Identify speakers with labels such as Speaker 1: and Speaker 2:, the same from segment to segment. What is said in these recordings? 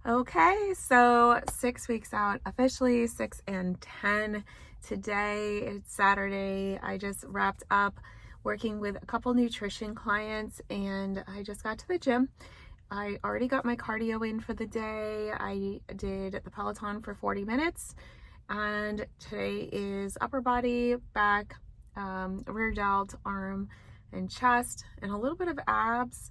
Speaker 1: Okay, so 6 weeks out, officially 6 and 10. Today, it's Saturday. I just wrapped up working with a couple nutrition clients and I just got to the gym. I already got my cardio in for the day. I did the Peloton for 40 minutes and today is upper body, back, rear delt, arm, and chest, and a little bit of abs.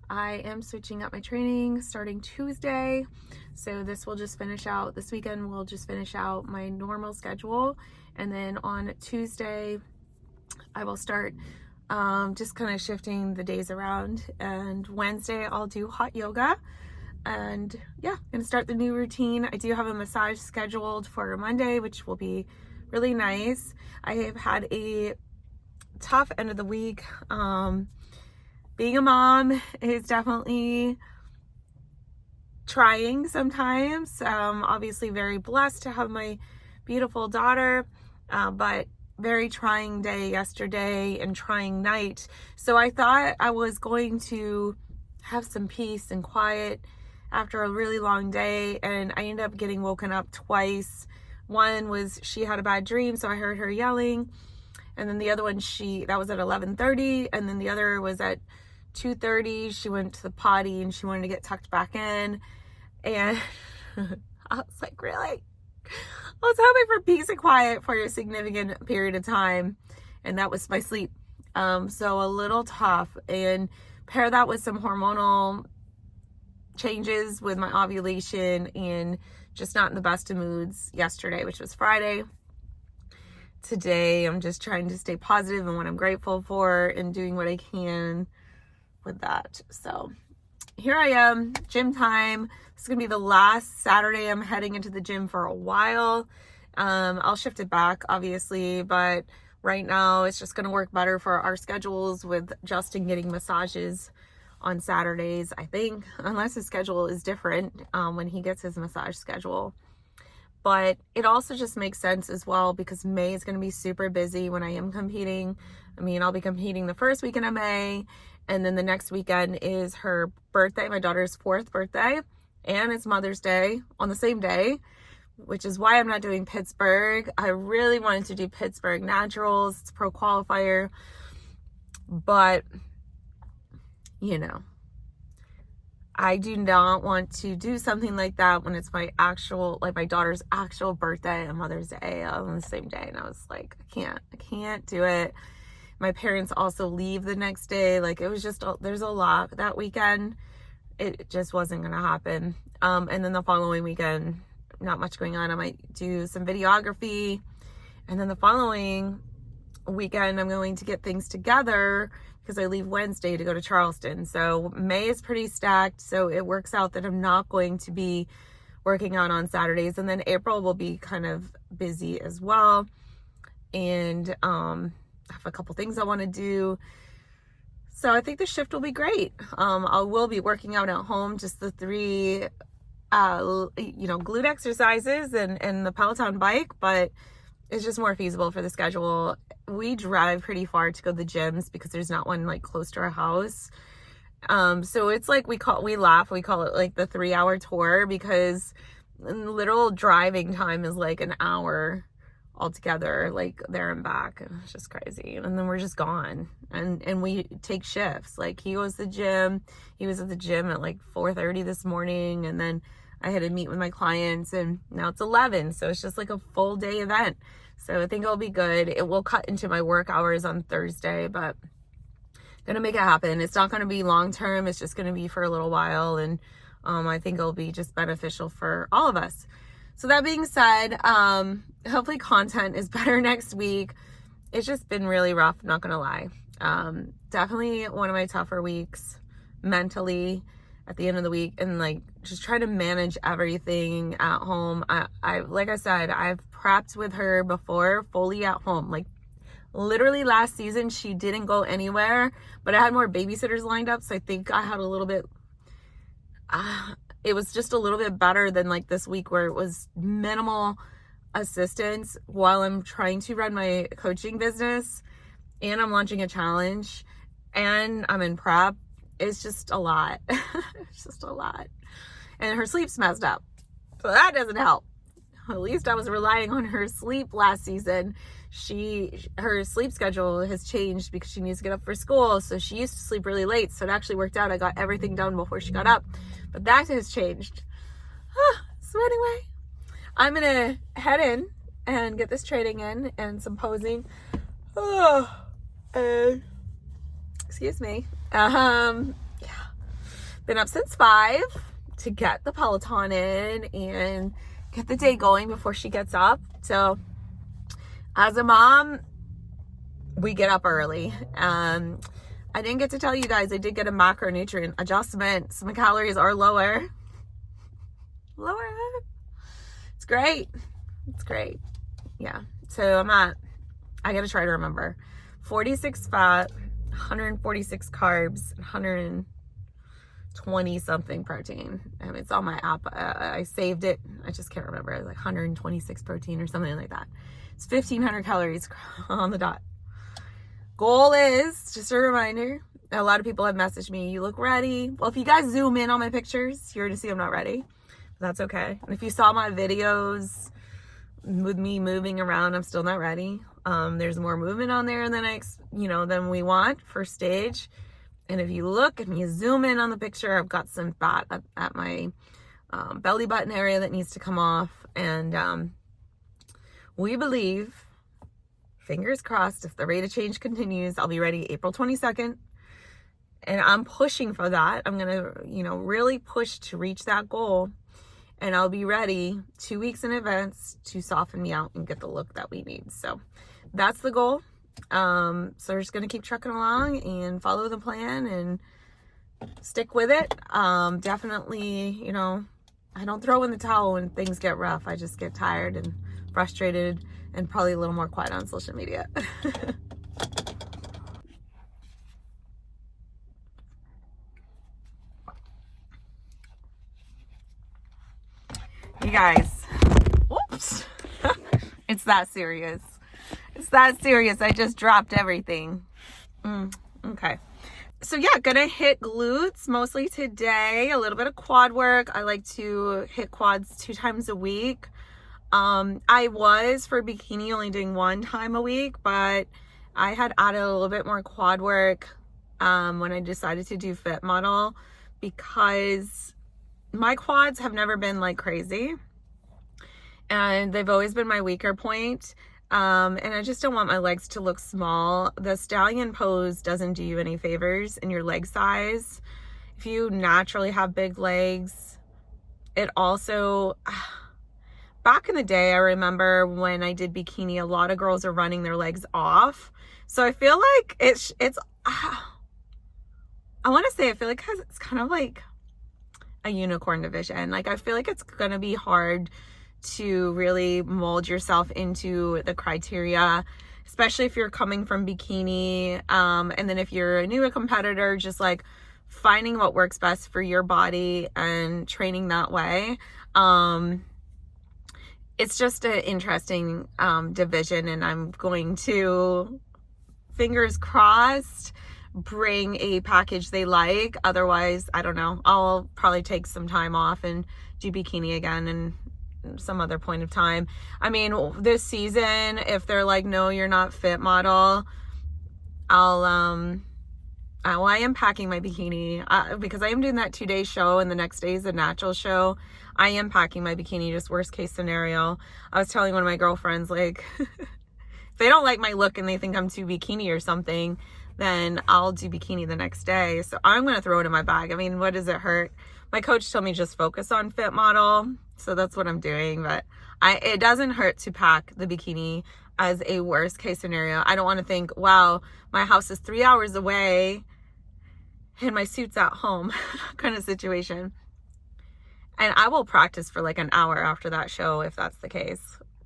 Speaker 1: I am switching up my training starting Tuesday. So this weekend we'll just finish out my normal schedule. And then on Tuesday, I will start just kind of shifting the days around. And Wednesday, I'll do hot yoga. And yeah, gonna start the new routine. I do have a massage scheduled for Monday, which will be really nice. I have had a tough end of the week. Being a mom is definitely trying sometimes. Obviously very blessed to have my beautiful daughter, but very trying day yesterday and trying night. So I thought I was going to have some peace and quiet after a really long day, and I ended up getting woken up twice. One was she had a bad dream, so I heard her yelling. And then the other one, that was at 11:30, and then the other was at 2:30. She went to the potty and she wanted to get tucked back in. And I was like, really? I was hoping for peace and quiet for a significant period of time. And that was my sleep. So a little tough. And pair that with some hormonal changes with my ovulation and just not in the best of moods yesterday, which was Friday. Today, I'm just trying to stay positive and what I'm grateful for and doing what I can with that. So here I am, gym time. This is gonna be the last Saturday I'm heading into the gym for a while. I'll shift it back, obviously, but right now it's just gonna work better for our schedules with Justin getting massages on Saturdays, I think, unless his schedule is different when he gets his massage schedule. But it also just makes sense as well because May is going to be super busy when I am competing. I mean, I'll be competing the first weekend of May, and then the next weekend is her birthday, my daughter's 4th birthday, and it's Mother's Day on the same day, which is why I'm not doing Pittsburgh. I really wanted to do Pittsburgh Naturals. It's pro qualifier, but you know, I do not want to do something like that when it's my daughter's actual birthday and Mother's Day on the same day. And I was like, I can't do it. My parents also leave the next day. Like, it was just, there's a lot that weekend. It just wasn't going to happen. And then the following weekend, not much going on. I might do some videography. And then the following weekend, I'm going to get things together because I leave Wednesday to go to Charleston. So May is pretty stacked. So it works out that I'm not going to be working out on Saturdays. And then April will be kind of busy as well. And I have a couple things I want to do. So I think the shift will be great. I will be working out at home, just the 3, glute exercises and the Peloton bike, but it's just more feasible for the schedule. We drive pretty far to go to the gyms because there's not one like close to our house. So it's like we call it like the 3-hour tour because literal driving time is like an hour altogether, like there and back. It's just crazy. And then we're just gone. And we take shifts. Like he was at the gym at like 4:30 this morning, and then I had to meet with my clients, and now it's 11. So it's just like a full day event. So I think it'll be good. It will cut into my work hours on Thursday, but gonna make it happen. It's not gonna be long term. It's just gonna be for a little while. And I think it'll be just beneficial for all of us. So that being said, hopefully content is better next week. It's just been really rough, not gonna lie. Definitely one of my tougher weeks mentally at the end of the week, and like just trying to manage everything at home. I like I said, I've prepped with her before fully at home. Like literally last season, she didn't go anywhere, but I had more babysitters lined up. So I think I had a little bit, it was just a little bit better than like this week where it was minimal assistance while I'm trying to run my coaching business and I'm launching a challenge and I'm in prep. It's just a lot. It's just a lot. and her sleep's messed up. So that doesn't help. At least I was relying on her sleep last season. Her sleep schedule has changed because she needs to get up for school. So she used to sleep really late. So it actually worked out. I got everything done before she got up. But that has changed. So anyway, I'm going to head in and get this training in and some posing. Excuse me. Yeah. Been up since 5 to get the Peloton in and get the day going before she gets up. So as a mom, we get up early. I didn't get to tell you guys, I did get a macronutrient adjustment. So my calories are lower. It's great. It's great. Yeah. So I got to try to remember 46 fat, 146 carbs, 120 something protein. I mean, it's on my app. I saved it. I just can't remember. It was like 126 protein or something like that. It's 1,500 calories on the dot. Goal is, just a reminder, a lot of people have messaged me, you look ready. Well, if you guys zoom in on my pictures, you're going to see I'm not ready. That's okay. And if you saw my videos with me moving around, I'm still not ready. There's more movement on there than we want for stage. And if you look and you zoom in on the picture, I've got some fat at my belly button area that needs to come off. And we believe, fingers crossed, if the rate of change continues, I'll be ready April 22nd. And I'm pushing for that. I'm going to, really push to reach that goal. And I'll be ready 2 weeks in advance to soften me out and get the look that we need. So that's the goal. So we're just going to keep trucking along and follow the plan and stick with it. Definitely, I don't throw in the towel when things get rough. I just get tired and frustrated and probably a little more quiet on social media. You guys, whoops. It's that serious. It's that serious. I just dropped everything. Okay. So yeah, gonna hit glutes mostly today. A little bit of quad work. I like to hit quads 2 times a week. I was for bikini only doing 1 time a week, but I had added a little bit more quad work when I decided to do Fit Model, because my quads have never been like crazy and they've always been my weaker point. And I just don't want my legs to look small. The stallion pose doesn't do you any favors in your leg size. If you naturally have big legs, it also, back in the day, I remember when I did bikini, a lot of girls are running their legs off. So I feel like I want to say, I feel like it's kind of like a unicorn division. Like, I feel like it's going to be hard to really mold yourself into the criteria, especially if you're coming from bikini. And then if you're a newer competitor, just like finding what works best for your body and training that way. It's just an interesting division, and I'm going to, fingers crossed, bring a package they like. Otherwise, I don't know, I'll probably take some time off and do bikini again and some other point of time. I mean, this season, if they're like, no, you're not Fit Model, I am packing my bikini because I am doing that 2-day show and the next day is a natural show. I am packing my bikini, just worst case scenario. I was telling one of my girlfriends, like, if they don't like my look and they think I'm too bikini or something, then I'll do bikini the next day. So I'm going to throw it in my bag. I mean, what does it hurt? My coach told me just focus on Fit Model. So that's what I'm doing. But it doesn't hurt to pack the bikini as a worst case scenario. I don't want to think, wow, my house is 3 hours away and my suit's at home kind of situation. And I will practice for like an hour after that show, if that's the case,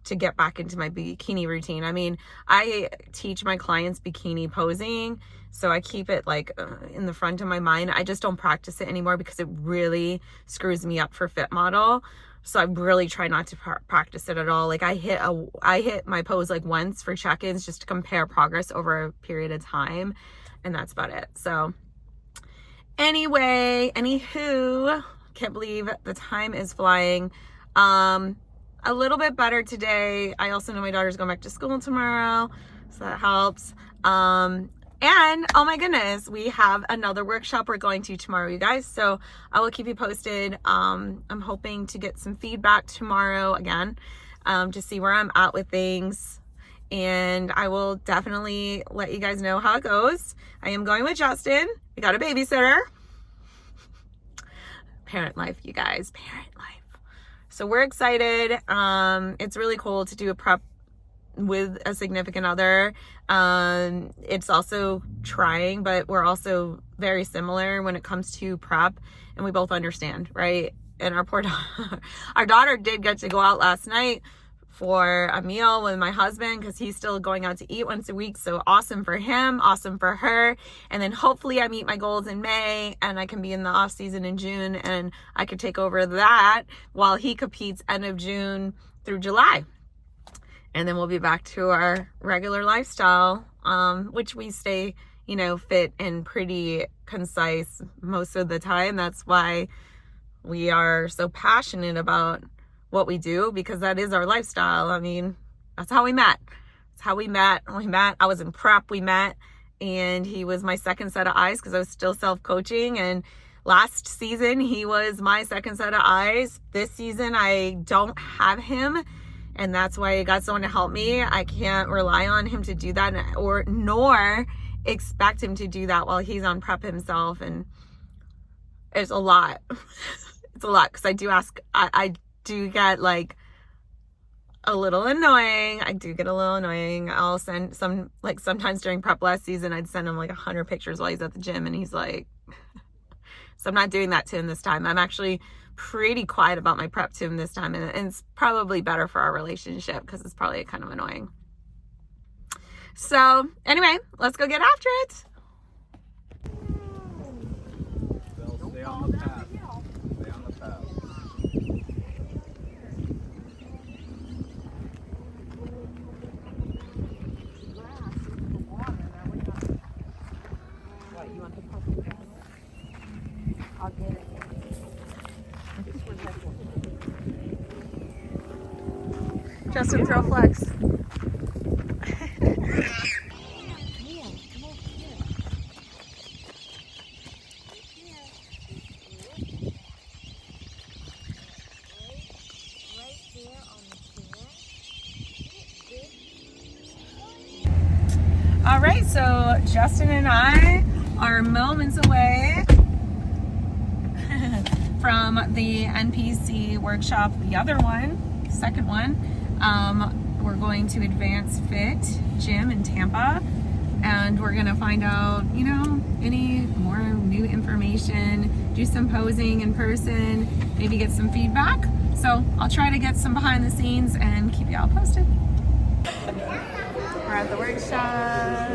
Speaker 1: to get back into my bikini routine. I mean, I teach my clients bikini posing, so I keep it like in the front of my mind. I just don't practice it anymore because it really screws me up for Fit Model. So I really try not to practice it at all. Like I hit my pose like once for check-ins just to compare progress over a period of time, and that's about it. So anyway, anywho, Can't believe the time is flying. A little bit better today. I also know my daughter's going back to school tomorrow, so that helps. And oh my goodness, we have another workshop we're going to tomorrow, you guys. So I will keep you posted. I'm hoping to get some feedback tomorrow again, to see where I'm at with things. And I will definitely let you guys know how it goes. I am going with Justin. We got a babysitter. Parent life, you guys, parent life. So we're excited. It's really cool to do a prep with a significant other. It's also trying, but we're also very similar when it comes to prep, and we both understand, right? And our daughter did get to go out last night for a meal with my husband because he's still going out to eat once a week. So awesome for him, awesome for her. And then hopefully I meet my goals in May and I can be in the off season in June, and I could take over that while he competes end of June through July. And then we'll be back to our regular lifestyle, which we stay, fit and pretty concise most of the time. That's why we are so passionate about what we do, because that is our lifestyle. I mean, that's how we met. That's how we met. I was in prep, we met, and he was my second set of eyes because I was still self-coaching. And last season, he was my second set of eyes. This season, I don't have him. And that's why I got someone to help me. I can't rely on him to do that, nor expect him to do that while he's on prep himself. And it's a lot. It's a lot, because I do get like a little annoying. I'll send sometimes during prep last season, I'd send him like 100 pictures while he's at the gym, and he's like, so I'm not doing that to him this time. I'm actually pretty quiet about my prep to him this time, and it's probably better for our relationship because it's probably kind of annoying. So anyway, let's go get after it.
Speaker 2: Stay on the path. Stay on the path.
Speaker 1: What, you want the puppy? I'll get it. Justin, throw flex. All right, so Justin and I are moments away from the NPC workshop, the other one, second one. We're going to Advanced Fit Gym in Tampa, and we're gonna find out, any more new information, do some posing in person, maybe get some feedback. So I'll try to get some behind the scenes and keep y'all posted. We're at the workshop.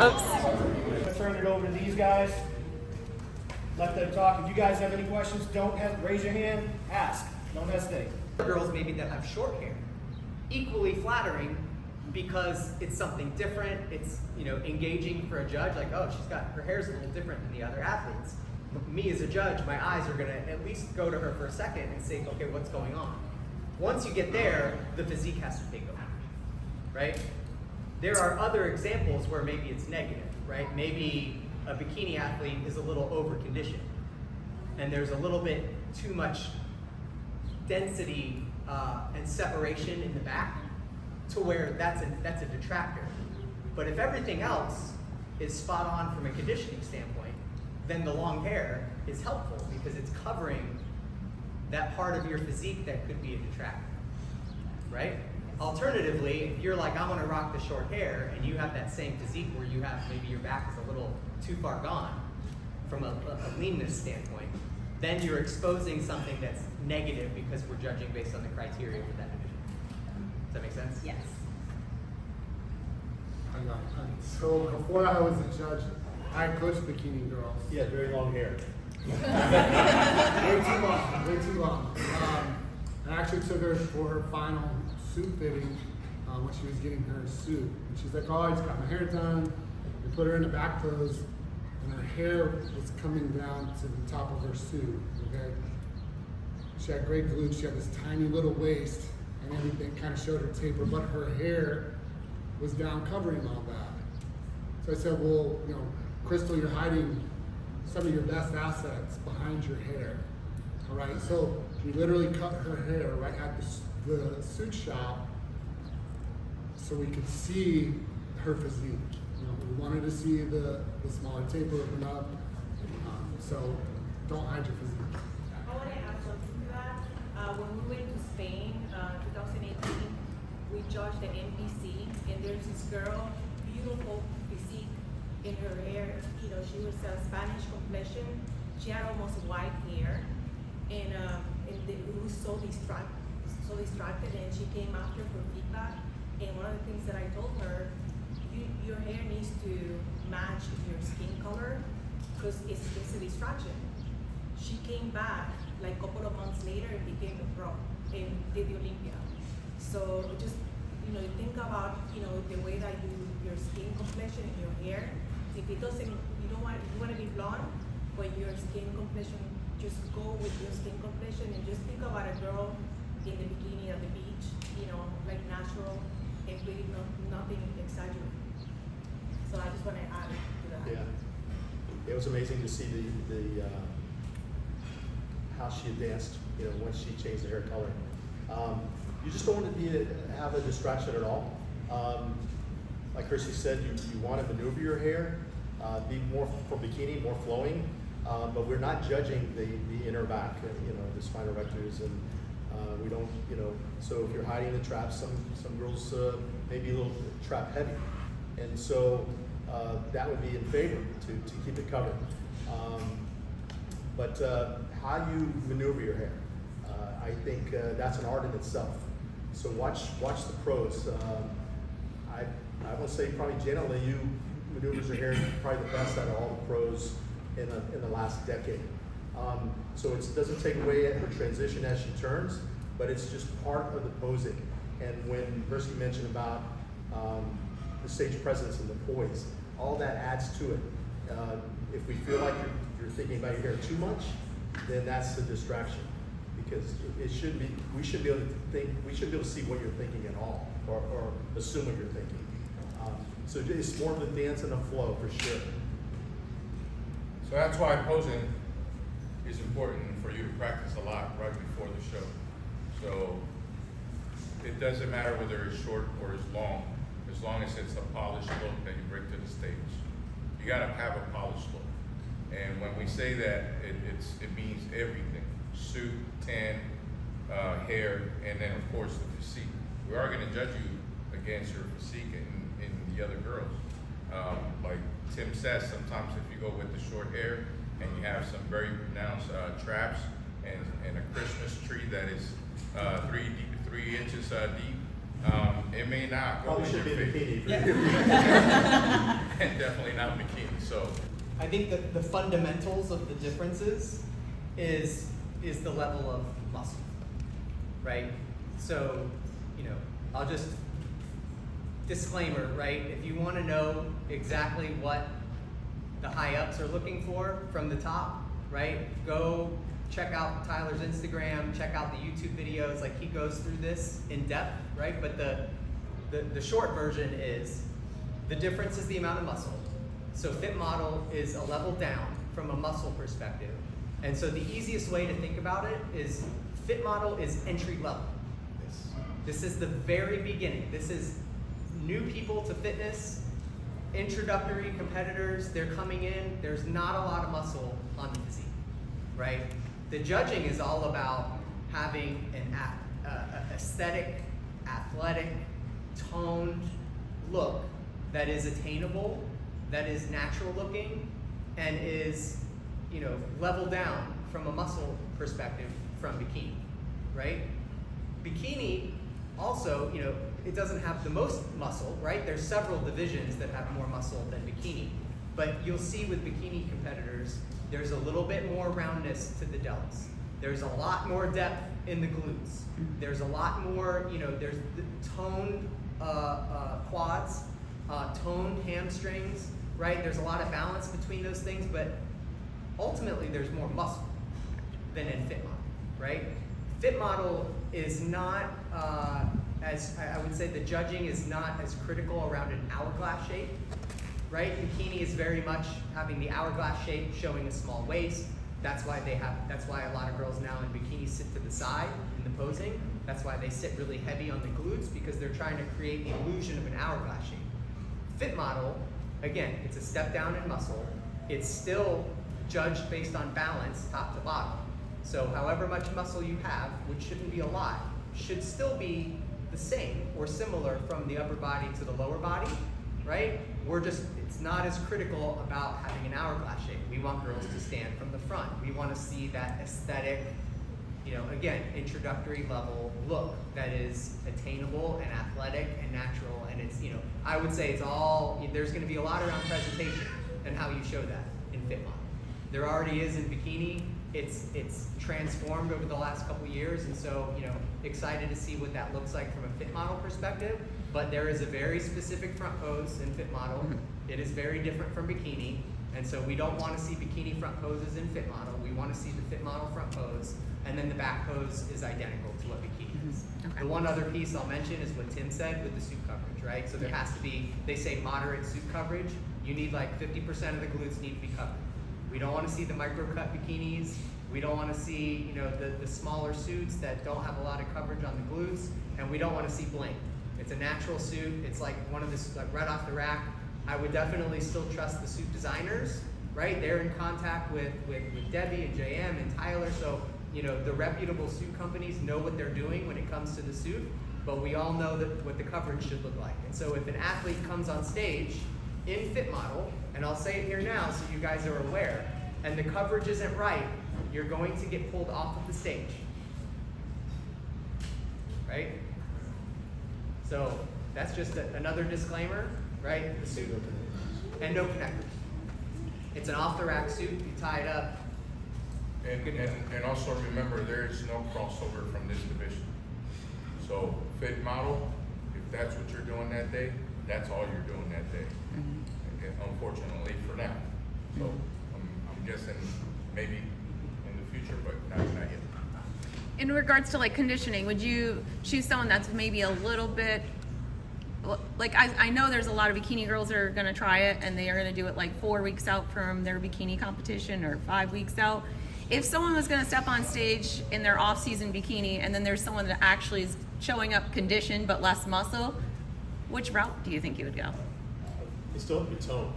Speaker 1: Oops.
Speaker 3: Turn it over to these guys. Let them talk. If you guys have any questions, don't raise your hand. Ask. Don't hesitate.
Speaker 4: Girls maybe that have short hair, equally flattering because it's something different. It's engaging for a judge. Like, oh, her hair's a little different than the other athletes. Me as a judge, my eyes are gonna at least go to her for a second and say, okay, what's going on? Once you get there, the physique has to take over, right? There are other examples where maybe it's negative, right? Maybe a bikini athlete is a little over-conditioned, and there's a little bit too much density and separation in the back to where that's a detractor. But if everything else is spot on from a conditioning standpoint, then the long hair is helpful because it's covering that part of your physique that could be a detractor, right? Alternatively, if you're like, I want to rock the short hair, and you have that same physique where you have maybe your back is a little too far gone from a leanness standpoint, then you're exposing something that's negative because we're judging based on the criteria for that division. Does that make sense?
Speaker 5: Yes.
Speaker 6: So before I was a judge, I coached bikini girls.
Speaker 3: Yeah, very long hair.
Speaker 6: Way too long. I actually took her for her final suit fitting when she was getting her suit. And she's like, oh, I just got my hair done. We put her in the back pose. and her hair was coming down to the top of her suit, okay? She had great glutes, she had this tiny little waist, and everything kind of showed her taper, but her hair was down covering all that. So I said, well, you know, Crystal, you're hiding some of your best assets behind your hair, all right? So we literally cut her hair right at the suit shop so we could see her physique. You know, we wanted to see the smaller taper open up, so don't hide your physique.
Speaker 5: I want to add something to that. When we went to Spain, 2018, we judged the NPC, and there's this girl, beautiful physique in her hair. You know, she was a Spanish complexion. She had almost white hair, and it was so distracted. And she came after for feedback. And one of the things that I told her, your hair needs to match your skin color because it's a distraction. She came back like a couple of months later and became a pro and did the Olympia. So just, you know, think about, you know, the way that your skin complexion and your hair, if it doesn't, you want to be blonde, but your skin complexion, just go with your skin complexion and just think about a girl in the bikini at the beach, you know, like natural and really nothing exaggerated. So I just want to add to that.
Speaker 7: Yeah, it was amazing to see the how she advanced. You know, once she changed the hair color, you just don't want to have a distraction at all. Like Chrissy said, you want to maneuver your hair, be more for bikini, more flowing, but we're not judging the inner back, you know, the spinal rectors, and we don't, you know. So if you're hiding the traps, some girls may be a little trap heavy, and so that would be in favor to keep it covered. But how you maneuver your hair, I think that's an art in itself. So watch the pros. I would say probably Jenna Liu maneuvers her hair probably the best out of all the pros in the last decade. So it doesn't take away at her transition as she turns, but it's just part of the posing. And when Bersky mentioned about the stage presence and the poise, all that adds to it. If we feel like you're thinking about your hair too much, then that's the distraction. Because it should be, we should be able to think, we should be able to see what you're thinking at all, or assume what you're thinking. So it's more of a dance and a flow for sure.
Speaker 8: So that's why posing is important for you to practice a lot right before the show. So it doesn't matter whether it's short or it's long, as long as it's a polished look that you bring to the stage. You gotta have a polished look. And when we say that, it means everything. Suit, tan, hair, and then of course the physique. We are gonna judge you against your physique and the other girls. Like Tim says, sometimes if you go with the short hair and you have some very pronounced traps and a Christmas tree that is 3 inches deep, it may not go
Speaker 7: Probably
Speaker 8: in
Speaker 7: should
Speaker 8: your
Speaker 7: be a
Speaker 8: face.
Speaker 7: bikini for you.
Speaker 8: And definitely not bikini. So
Speaker 4: I think that the fundamentals of the differences is the level of muscle, right? So, you know, I'll just, disclaimer, right? If you want to know exactly what the high ups are looking for from the top, right? Go check out Tyler's Instagram, check out the YouTube videos, like he goes through this in depth, right? But the short version is, the difference is the amount of muscle. So Fit Model is a level down from a muscle perspective. And so the easiest way to think about it is Fit Model is entry level. This is the very beginning. This is new people to fitness, introductory competitors, they're coming in, there's not a lot of muscle on the physique, right? The judging is all about having an aesthetic, athletic, toned look that is attainable, that is natural looking, and is, you know, level down from a muscle perspective from bikini, right? Bikini also, you know, it doesn't have the most muscle, right? There's several divisions that have more muscle than bikini. But you'll see with bikini competitors, there's a little bit more roundness to the delts. There's a lot more depth in the glutes. There's a lot more, you know, there's toned quads, toned hamstrings, right? There's a lot of balance between those things, but ultimately there's more muscle than in Fit Model, right? Fit Model is not, as I would say, the judging is not as critical around an hourglass shape, right? Bikini is very much having the hourglass shape, showing a small waist. That's why a lot of girls now in bikinis sit to the side in the posing. That's why they sit really heavy on the glutes, because they're trying to create the illusion of an hourglass shape. Fit Model, again, it's a step down in muscle. It's still judged based on balance, top to bottom. So however much muscle you have, which shouldn't be a lot, should still be the same or similar from the upper body to the lower body, right? It's not as critical about having an hourglass shape. We want girls to stand from the front. We want to see that aesthetic, again, introductory level look that is attainable and athletic and natural. And it's, I would say there's going to be a lot around presentation and how you show that in Fit Model. There already is in bikini. It's transformed over the last couple years, and so excited to see what that looks like from a Fit Model perspective. But there is a very specific front pose in Fit Model. It is very different from bikini, and so we don't want to see bikini front poses in Fit Model. We want to see the Fit Model front pose, and then the back pose is identical to what bikini is.
Speaker 9: Okay.
Speaker 4: The one other piece I'll mention is what Tim said with the suit coverage, right? So there has to be, they say moderate suit coverage. You need like 50% of the glutes need to be covered. We don't want to see the micro cut bikinis. We don't want to see, the smaller suits that don't have a lot of coverage on the glutes, and we don't want to see bling. It's a natural suit. It's like one of the, like right off the rack. I would definitely still trust the suit designers, right? They're in contact with Debbie and JM and Tyler, so the reputable suit companies know what they're doing when it comes to the suit, but we all know that what the coverage should look like. And so if an athlete comes on stage in Fit Model, and I'll say it here now so you guys are aware, and the coverage isn't right, you're going to get pulled off of the stage, right? So that's just another disclaimer, right? The suit and no connectors. It's an off-the-rack suit. You tie it up.
Speaker 8: And also remember, there is no crossover from this division. So Fit Model, if that's what you're doing that day, that's all you're doing that day. Okay, unfortunately for now. So I'm guessing maybe in the future, but not yet.
Speaker 9: In regards to like conditioning, would you choose someone that's maybe a little bit, like I know there's a lot of bikini girls that are going to try it and they are going to do it like 4 weeks out from their bikini competition or 5 weeks out. If someone was going to step on stage in their off-season bikini and then there's someone that actually is showing up conditioned but less muscle, which route do you think you would go?
Speaker 7: It's still your tone.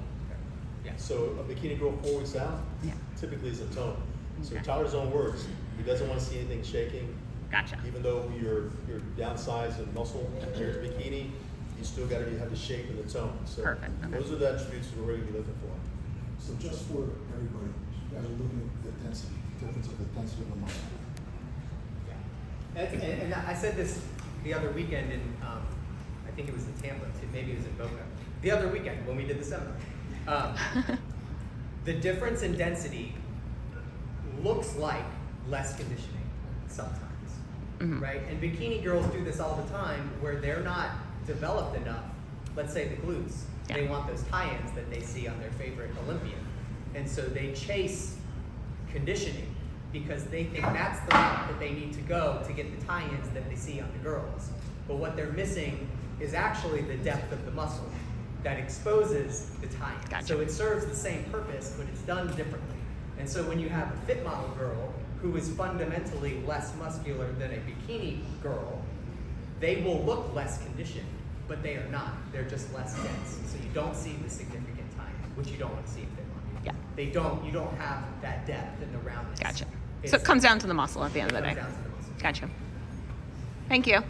Speaker 4: Yeah.
Speaker 7: So a bikini girl 4 weeks out typically is a tone. So
Speaker 9: Okay.
Speaker 7: Tyler's own words, he doesn't want to see anything shaking.
Speaker 9: Gotcha.
Speaker 7: Even though you're downsized in muscle compared to bikini, you still got to have the shape and the tone. So
Speaker 9: Perfect, okay.
Speaker 7: those are the attributes we're going to be looking for.
Speaker 6: So just for everybody, you guys are looking at the density, difference of the density of the muscle.
Speaker 4: And I said this the other weekend in, I think it was in Tampa, maybe it was in Boca. The other weekend when we did the seminar. The difference in density looks like less conditioning sometimes, right? And bikini girls do this all the time where they're not developed enough, let's say the glutes.
Speaker 9: Yeah.
Speaker 4: They want those tie-ins that they see on their favorite Olympian. And so they chase conditioning because they think that's the route that they need to go to get the tie-ins that they see on the girls. But what they're missing is actually the depth of the muscle that exposes the tie-in.
Speaker 9: Gotcha.
Speaker 4: So it serves the same purpose, but it's done differently. And so when you have a Fit Model girl who is fundamentally less muscular than a bikini girl, they will look less conditioned, but they are not. They're just less dense. So you don't see the significant tie-in, which you don't want to see in Fit Model.
Speaker 9: Yeah.
Speaker 4: You don't have that depth and the roundness.
Speaker 9: Gotcha. So it comes down to the muscle at the end of the day.
Speaker 4: Comes down to the muscle.
Speaker 9: Gotcha. Thank you.